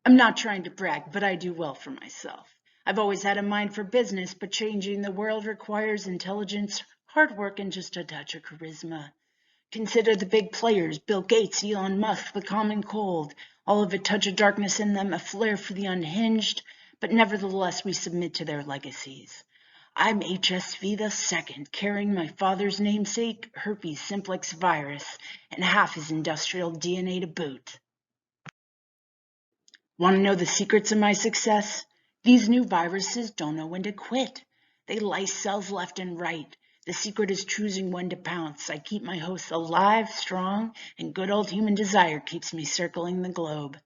I'm not trying to brag, but I do well for myself. I've always had a mind for business, but changing the world requires intelligence, hard work, and just a touch of charisma. Consider the big players, Bill Gates, Elon Musk, the common cold, all of a touch of darkness in them, a flair for the unhinged, but nevertheless we submit to their legacies. I'm HSV the second, carrying my father's namesake, herpes simplex virus, and half his industrial DNA to boot. Want to know the secrets of my success? These new viruses don't know when to quit. They lyse cells left and right. The secret is choosing when to pounce. I keep my hosts alive, strong, and good old human desire keeps me circling the globe.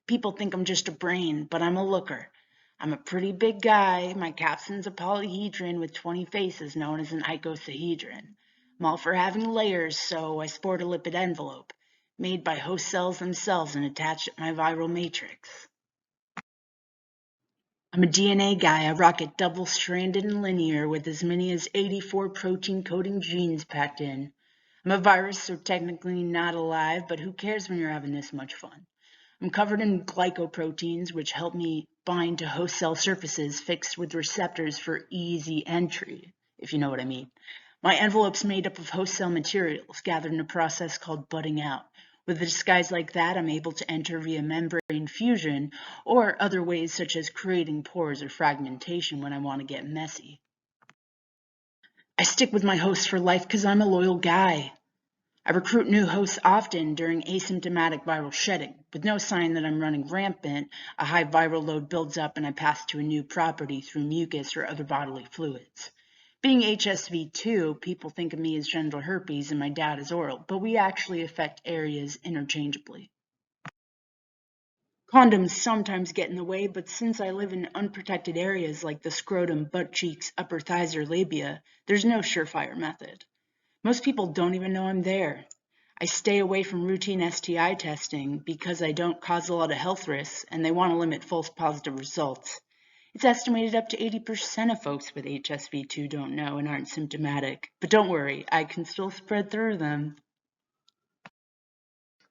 People think I'm just a brain, but I'm a looker. I'm a pretty big guy. My capson's a polyhedron with 20 faces known as an icosahedron. I'm all for having layers, so I sport a lipid envelope, made by host cells themselves and attached to my viral matrix. I'm a DNA guy. I rock it double-stranded and linear with as many as 84 protein-coding genes packed in. I'm a virus, so technically not alive, but who cares when you're having this much fun? I'm covered in glycoproteins, which help me bind to host cell surfaces fixed with receptors for easy entry, if you know what I mean. My envelope's made up of host cell materials gathered in a process called budding out. With a disguise like that, I'm able to enter via membrane fusion or other ways such as creating pores or fragmentation when I want to get messy. I stick with my hosts for life because I'm a loyal guy. I recruit new hosts often during asymptomatic viral shedding. With no sign that I'm running rampant, a high viral load builds up and I pass to a new property through mucus or other bodily fluids. Being HSV2, people think of me as genital herpes and my dad is oral, but we actually affect areas interchangeably. Condoms sometimes get in the way, but since I live in unprotected areas like the scrotum, butt cheeks, upper thighs, or labia, there's no surefire method. Most people don't even know I'm there. I stay away from routine STI testing because I don't cause a lot of health risks and they want to limit false positive results. It's estimated up to 80% of folks with HSV2 don't know and aren't symptomatic. But don't worry, I can still spread through them.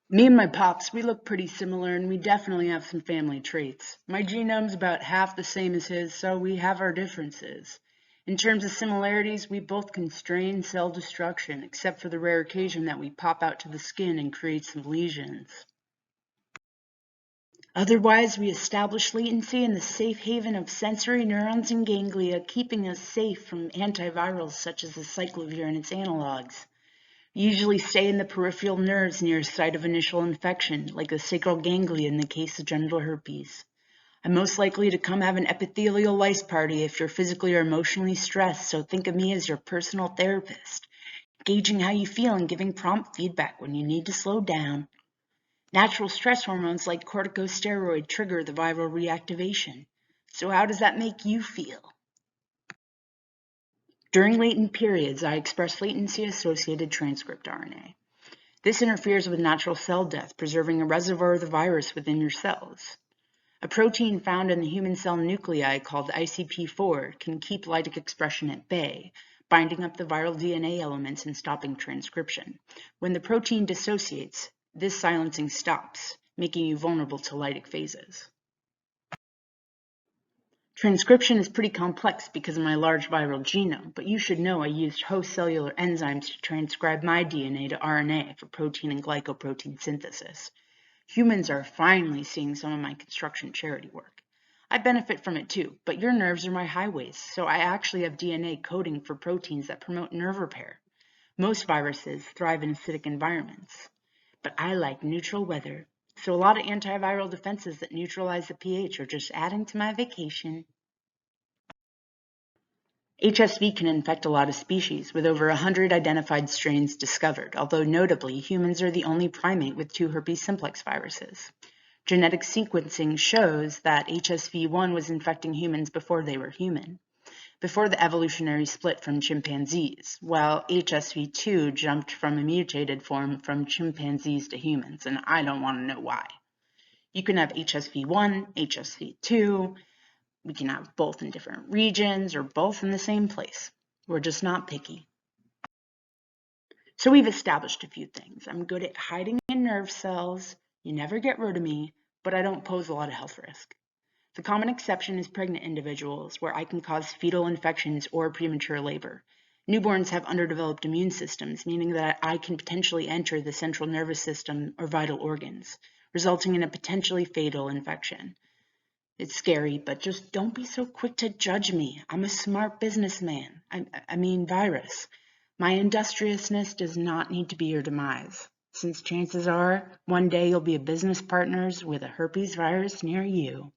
Me and my pops, we look pretty similar and we definitely have some family traits. My genome's about half the same as his, so we have our differences. In terms of similarities, we both constrain cell destruction, except for the rare occasion that we pop out to the skin and create some lesions. Otherwise, we establish latency in the safe haven of sensory neurons and ganglia, keeping us safe from antivirals such as the cyclovir and its analogs. We usually stay in the peripheral nerves near site of initial infection, like the sacral ganglia in the case of genital herpes. I'm most likely to come have an epithelial lice party if you're physically or emotionally stressed, so think of me as your personal therapist, gauging how you feel and giving prompt feedback when you need to slow down. Natural stress hormones like corticosteroid trigger the viral reactivation. So how does that make you feel? During latent periods, I express latency-associated transcript RNA. This interferes with natural cell death, preserving a reservoir of the virus within your cells. A protein found in the human cell nuclei called ICP4 can keep lytic expression at bay, binding up the viral DNA elements and stopping transcription. When the protein dissociates, this silencing stops, making you vulnerable to lytic phases. Transcription is pretty complex because of my large viral genome, but you should know I used host cellular enzymes to transcribe my DNA to RNA for protein and glycoprotein synthesis. Humans are finally seeing some of my construction charity work. I benefit from it too, but your nerves are my highways, so I actually have DNA coding for proteins that promote nerve repair. Most viruses thrive in acidic environments, but I like neutral weather, so a lot of antiviral defenses that neutralize the pH are just adding to my vacation. HSV can infect a lot of species, with over 100 identified strains discovered, although notably, humans are the only primate with 2 herpes simplex viruses. Genetic sequencing shows that HSV1 was infecting humans before they were human, before the evolutionary split from chimpanzees, while HSV2 jumped from a mutated form from chimpanzees to humans, and I don't want to know why. You can have HSV1, HSV2, we can have both in different regions or both in the same place. We're just not picky. So we've established a few things. I'm good at hiding in nerve cells. You never get rid of me. but I don't pose a lot of health risk. The common exception is pregnant individuals, where I can cause fetal infections or premature labor. Newborns have underdeveloped immune systems, meaning that I can potentially enter the central nervous system or vital organs, resulting in a potentially fatal infection. It's scary, but just don't be so quick to judge me. I'm a smart businessman. I mean virus. My industriousness does not need to be your demise, since chances are one day you'll be a business partners with a herpes virus near you.